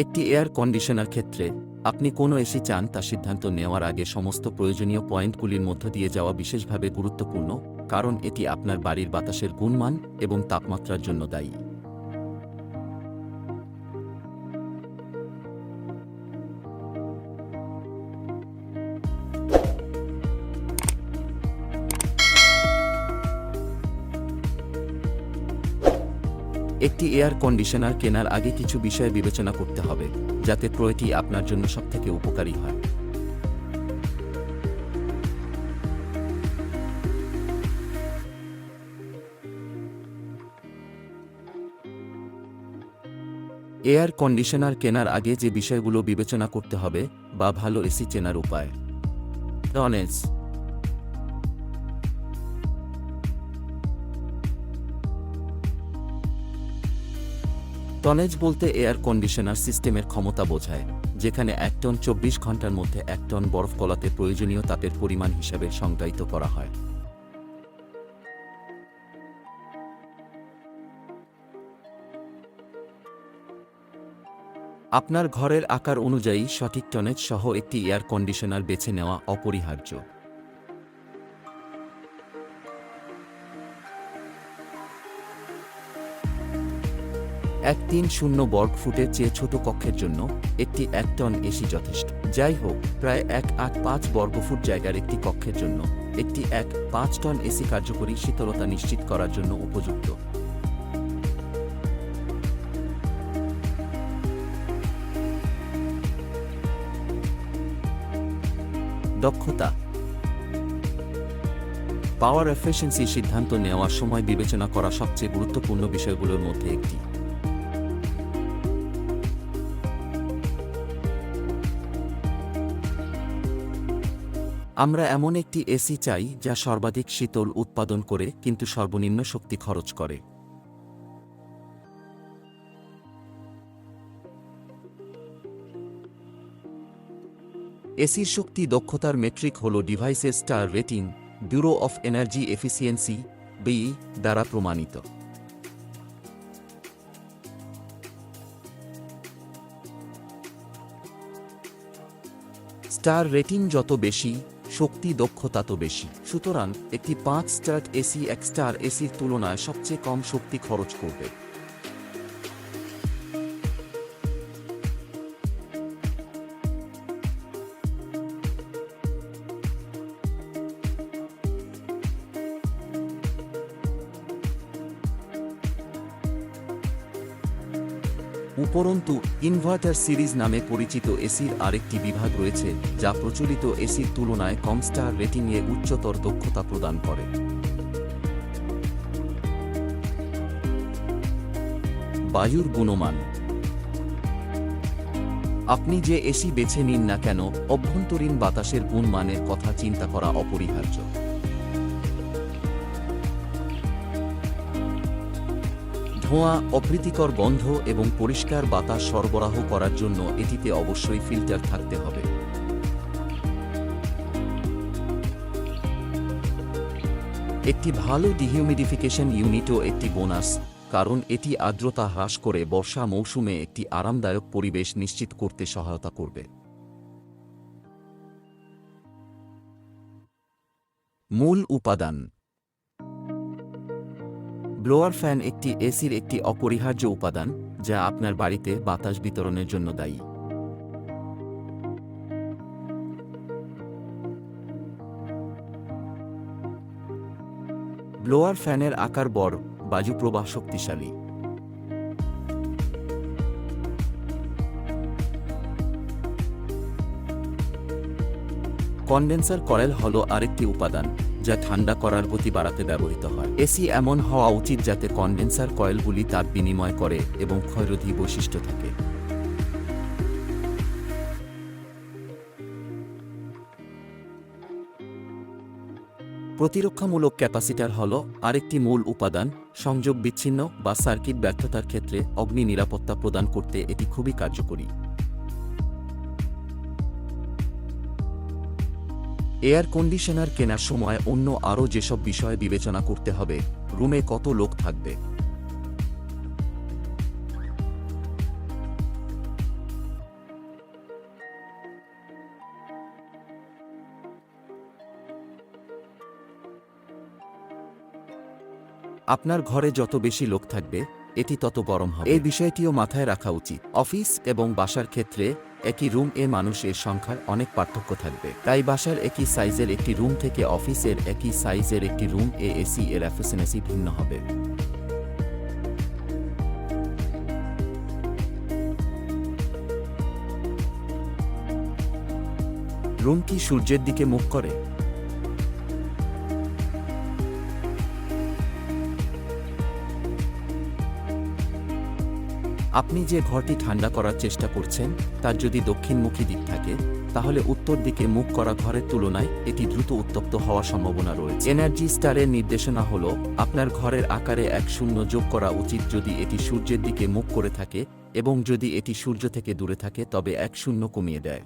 একটি air conditioner ক্ষেত্রে আপনি কোনো এসি চান তা সিদ্ধান্ত নেওয়ার আগে সমস্ত প্রয়োজনীয় পয়েন্টগুলির মধ্য দিয়ে যাওয়া বিশেষভাবে গুরুত্বপূর্ণ, কারণ এটি আপনার বাড়ির বাতাসের গুণমান এবং তাপমাত্রার জন্য দায়ী। একটি এয়ার কন্ডিশনার কেনার আগে কিছু বিষয় বিবেচনা করতে হবে, যাতে ক্রয়টি আপনার জন্য সবথেকে উপকারী হয়। এয়ার কন্ডিশনার কেনার আগে যে বিষয়গুলো বিবেচনা করতে হবে বা ভালো এসি চেনার উপায়। টনেজ। টনেজ বলতে এয়ার কন্ডিশনার সিস্টেমের ক্ষমতা বোঝায়, যেখানে 1 টন 24 ঘন্টার মধ্যে 1 টন বরফ গলাতে প্রয়োজনীয় তাপের পরিমাণ হিসাবে সংজ্ঞায়িত করা হয়। আপনার ঘরের আকার অনুযায়ী সঠিক টনেজ সহ একটি এয়ার কন্ডিশনার বেছে নেওয়া অপরিহার্য। 130 বর্গফুটের চেয়ে ছোট কক্ষের জন্য একটি 1 টন এসি যথেষ্ট। যাই হোক, প্রায় 185 বর্গফুট জায়গার একটি কক্ষের জন্য একটি 1.5 টন এসি কার্যকরী শীতলতা নিশ্চিত করার জন্য উপযুক্ত। দক্ষতা। পাওয়ার এফিসিয়েন্সি সিদ্ধান্ত নেওয়ার সময় বিবেচনা করা সবচেয়ে গুরুত্বপূর্ণ বিষয়গুলোর মধ্যে একটি। আমরা এমন একটি এসি চাই যা সর্বাধিক শীতল উৎপাদন করে কিন্তু সর্বনিম্ন শক্তি খরচ করে। এসির শক্তি দক্ষতার মেট্রিক হল ডিভাইসের star rating, bureau of energy efficiency (বিই) দ্বারা প্রমাণিত। স্টার রেটিং যত বেশি, শক্তি দক্ষতা তত বেশি। সুতরাং একটি 5 স্টার এসি 1 স্টার এসির তুলনায় সবচেয়ে কম শক্তি খরচ করবে। উপরন্তু ইনভার্টার সিরিজ নামে পরিচিত এসির আরেকটি বিভাগ রয়েছে, যা প্রচলিত এসির তুলনায় কম স্টার রেটিংয়ে উচ্চতর দক্ষতা প্রদান করে। বায়ুর গুণমান। আপনি যে এসি বেছে নিন না কেন, অভ্যন্তরীণ বাতাসের গুণমানের কথা চিন্তা করা অপরিহার্য। ধোঁয়া, অপ্রীতিকর গন্ধ এবং পরিষ্কার বাতাস সরবরাহ করার জন্য এটিতে অবশ্যই ফিল্টার থাকতে হবে। একটি ভালো ডিহিউমিডিফিকেশন ইউনিটও একটি বোনাস, কারণ এটি আর্দ্রতা হ্রাস করে বর্ষা মৌসুমে একটি আরামদায়ক পরিবেশ নিশ্চিত করতে সহায়তা করবে। মূল উপাদান। ব্লোয়ার ফ্যান একটি এসির একটি অপরিহার্য উপাদান, যা আপনার বাড়িতে বাতাস বিতরণের জন্য দায়ী। ব্লোয়ার ফ্যানের আকার বড়, বায়ু প্রবাহ শক্তিশালী। কনডেন্সার কয়েল হল আরেকটি উপাদান, যা ঠান্ডা করার গতি বাড়াতে ব্যবহৃত হয়। এসি এমন হওয়া উচিত যাতে কনডেন্সার কয়েলগুলি তাপ বিনিময় করে এবং ক্ষয়রোধী বৈশিষ্ট্য থাকে। প্রতিরক্ষামূলক ক্যাপাসিটার হল আরেকটি মূল উপাদান। সংযোগ বিচ্ছিন্ন বা সার্কিট ব্যর্থতার ক্ষেত্রে অগ্নি নিরাপত্তা প্রদান করতে এটি খুবই কার্যকরী। এয়ার কন্ডিশনার কেনার সময় অন্য আরও যেসব বিষয় বিবেচনা করতে হবে: রুমে কত লোক থাকবে, আপনার ঘরে যত বেশি লোক থাকবে এটি তত গরম হবে। এই বিষয়টিও মাথায় রাখা উচিত। অফিস এবং বাসার ক্ষেত্রে একই রুম এ মানুষের সংখ্যার অনেক পার্থক্য থাকবে, তাই বাসার একই সাইজের একটি রুম থেকে অফিসের একই সাইজের একটি রুম এ এসি এর এফিসিয়েন্সি ভিন্ন হবে। রুম কি সূর্যের দিকে মুখ করে? আপনি যে ঘরটি ঠান্ডা করার চেষ্টা করছেন তার যদি দক্ষিণমুখী দিক থাকে, তাহলে উত্তর দিকে মুখ করা ঘরের তুলনায় এটি দ্রুত উত্তপ্ত হওয়ার সম্ভাবনা রয়েছে। এনার্জি স্টারের নির্দেশনা হল আপনার ঘরের আকারে 1 যোগ করা উচিত যদি এটি সূর্যের দিকে মুখ করে থাকে, এবং যদি এটি সূর্য থেকে দূরে থাকে তবে 1 কমিয়ে দেয়।